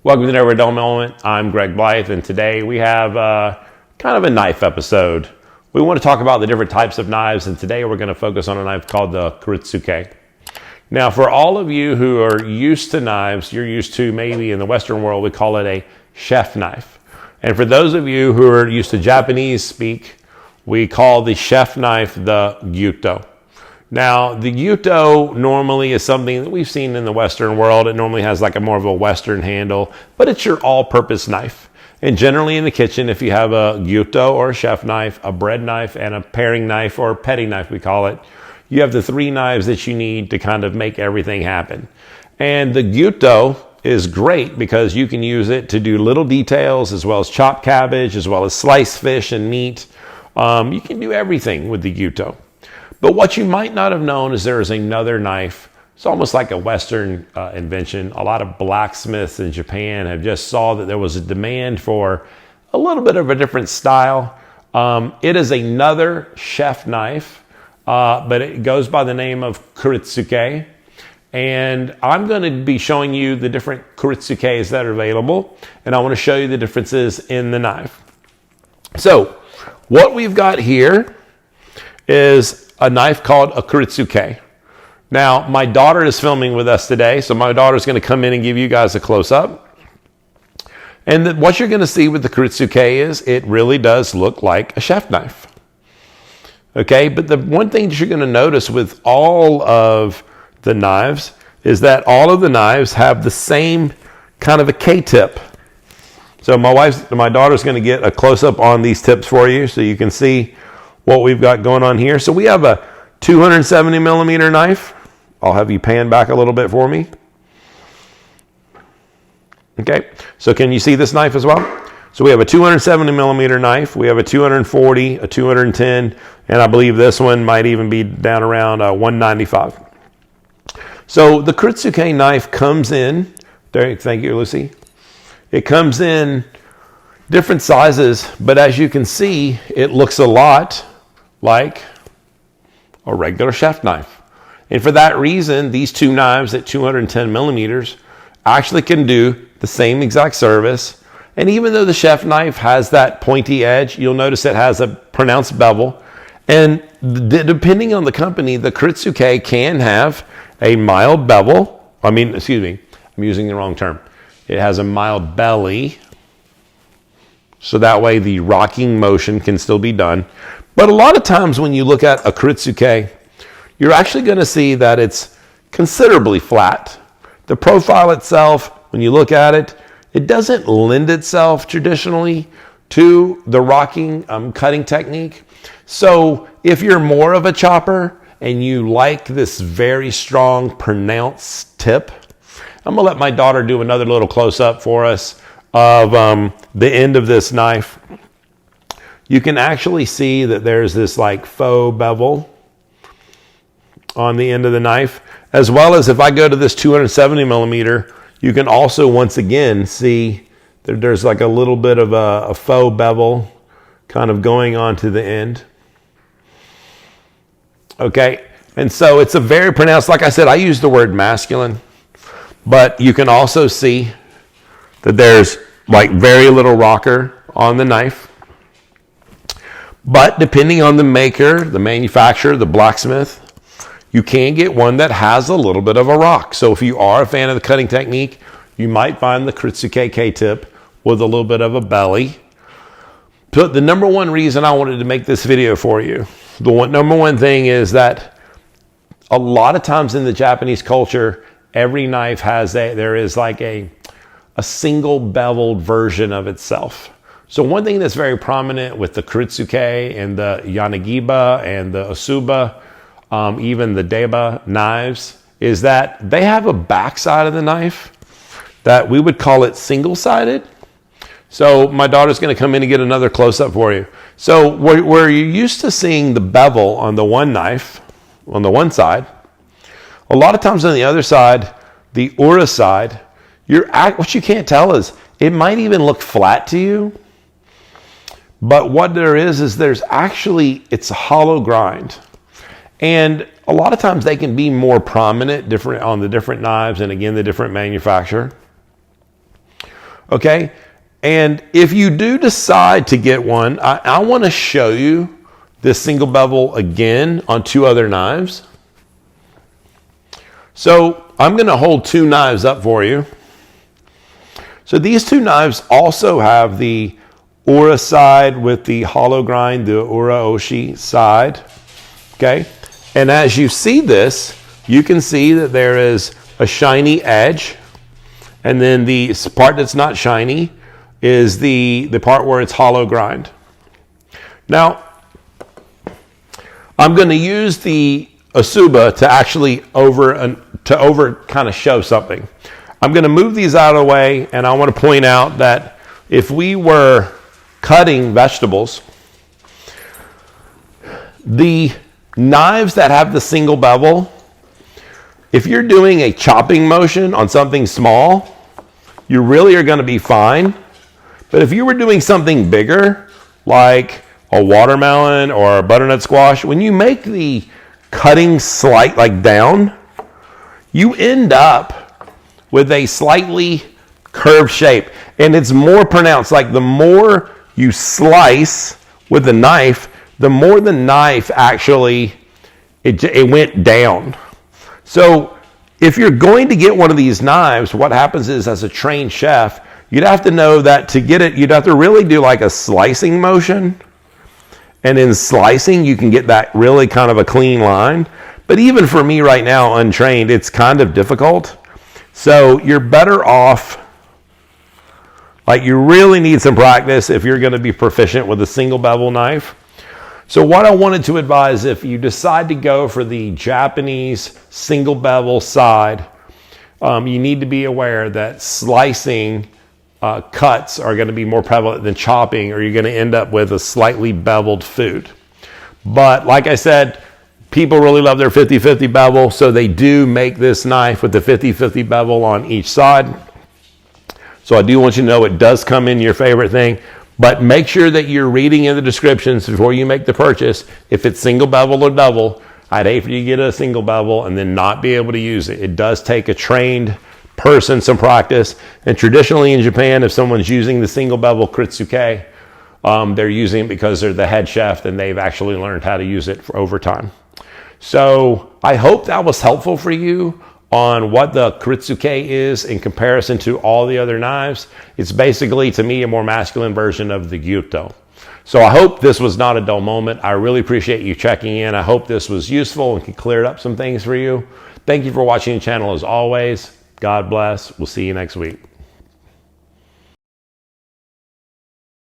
Welcome to Never a Dull Moment. I'm Greg Blythe, and today we have kind of a knife episode. We want to talk about the different types of knives, and today we're going to focus on a knife called the Kiritsuke. Now, for all of you who are used to knives, you're used to, maybe in the Western world, we call it a chef knife. And for those of you who are used to Japanese speak, we call the chef knife the Gyuto. Now, the Gyuto normally is something that we've seen in the Western world. It normally has like a more of a Western handle, but it's your all-purpose knife. And generally in the kitchen, if you have a Gyuto or a chef knife, a bread knife, and a paring knife or petty knife, we call it, you have the three knives that you need to kind of make everything happen. And the Gyuto is great because you can use it to do little details as well as chop cabbage, as well as slice fish and meat. You can do everything with the Gyuto. But what you might not have known is there is another knife. It's almost like a Western invention. A lot of blacksmiths in Japan have just saw that there was a demand for a little bit of a different style. It is another chef knife, but it goes by the name of Kiritsuke. And I'm going to be showing you the different Kiritsukes that are available. And I want to show you the differences in the knife. So what we've got here is a knife called a Kiritsuke. Now, my daughter is filming with us today, so my daughter is going to come in and give you guys a close-up. And what you're going to see with the Kiritsuke is it really does look like a chef knife. Okay, but the one thing that you're going to notice with all of the knives is that all of the knives have the same kind of a K-tip. So my daughter's going to get a close-up on these tips for you so you can see what we've got going on here. So we have a 270 millimeter knife. I'll have you pan back a little bit for me. Okay, so can you see this knife as well? So we have a 270 millimeter knife. We have a 240, a 210, and I believe this one might even be down around 195. So the Kiritsuke knife comes in, thank you, Lucy. It comes in different sizes, but as you can see, it looks a lot like a regular chef knife. And for that reason, these two knives at 210 millimeters actually can do the same exact service. And even though the chef knife has that pointy edge, you'll notice it has a pronounced bevel. And depending on the company, the Kiritsuke can have a mild bevel. I'm using the wrong term. It has a mild belly. So that way the rocking motion can still be done. But a lot of times when you look at a Kiritsuke, you're actually going to see that it's considerably flat. The profile itself, when you look at it, it doesn't lend itself traditionally to the rocking cutting technique. So if you're more of a chopper and you like this very strong pronounced tip, I'm going to let my daughter do another little close-up for us of the end of this knife. You can actually see that there's this like faux bevel on the end of the knife, as well as if I go to this 270 millimeter, you can also once again see that there's like a little bit of a faux bevel kind of going on to the end. Okay, and so it's a very pronounced, like I said, I use the word masculine, but you can also see that there's like very little rocker on the knife. But depending on the maker, the manufacturer, the blacksmith, you can get one that has a little bit of a rock. So if you are a fan of the cutting technique, you might find the Kiritsuke K-tip with a little bit of a belly. But the number one reason I wanted to make this video for you, number one thing is that a lot of times in the Japanese culture, every knife there is like a single beveled version of itself. So one thing that's very prominent with the Kiritsuke and the Yanagiba and the Asuba, even the Deba knives, is that they have a backside of the knife that we would call it single-sided. So my daughter's going to come in and get another close-up for you. So where you're used to seeing the bevel on the one knife, on the one side, a lot of times on the other side, the Ura side, what you can't tell is it might even look flat to you. But what there is there's actually, it's a hollow grind. And a lot of times they can be more prominent on the different knives and again, the different manufacturer. Okay? And if you do decide to get one, I want to show you this single bevel again on 2 other knives. So I'm going to hold 2 knives up for you. So these 2 knives also have the Ura side with the hollow grind, the Ura Oshi side. Okay? And as you see this, you can see that there is a shiny edge. And then the part that's not shiny is the part where it's hollow grind. Now, I'm going to use the Asuba to actually over kind of show something. I'm going to move these out of the way, and I want to point out that if we were cutting vegetables, the knives that have the single bevel, if you're doing a chopping motion on something small, you really are going to be fine. But if you were doing something bigger, like a watermelon or a butternut squash, when you make the cutting slight like down, you end up with a slightly curved shape. And it's more pronounced. Like the more you slice with the knife, the more the knife actually, it went down. So if you're going to get one of these knives, what happens is, as a trained chef, you'd have to know that to get it, you'd have to really do like a slicing motion. And in slicing, you can get that really kind of a clean line. But even for me right now, untrained, it's kind of difficult. So you're better off, like you really need some practice if you're going to be proficient with a single bevel knife. So what I wanted to advise, if you decide to go for the Japanese single bevel side, you need to be aware that slicing cuts are going to be more prevalent than chopping, or you're going to end up with a slightly beveled food. But like I said, people really love their 50-50 bevel, so they do make this knife with the 50-50 bevel on each side. So I do want you to know it does come in your favorite thing, but make sure that you're reading in the descriptions before you make the purchase. If it's single bevel or double, I'd hate for you to get a single bevel and then not be able to use it. It does take a trained person some practice. And traditionally in Japan, if someone's using the single bevel Kiritsuke, they're using it because they're the head chef and they've actually learned how to use it for over time. So I hope that was helpful for you on what the Kiritsuke is in comparison to all the other knives. It's basically, to me, a more masculine version of the Gyuto. So I hope this was not a dull moment. I really appreciate you checking in. I hope this was useful and can clear up some things for you. Thank you for watching the channel as always. God bless. We'll see you next week.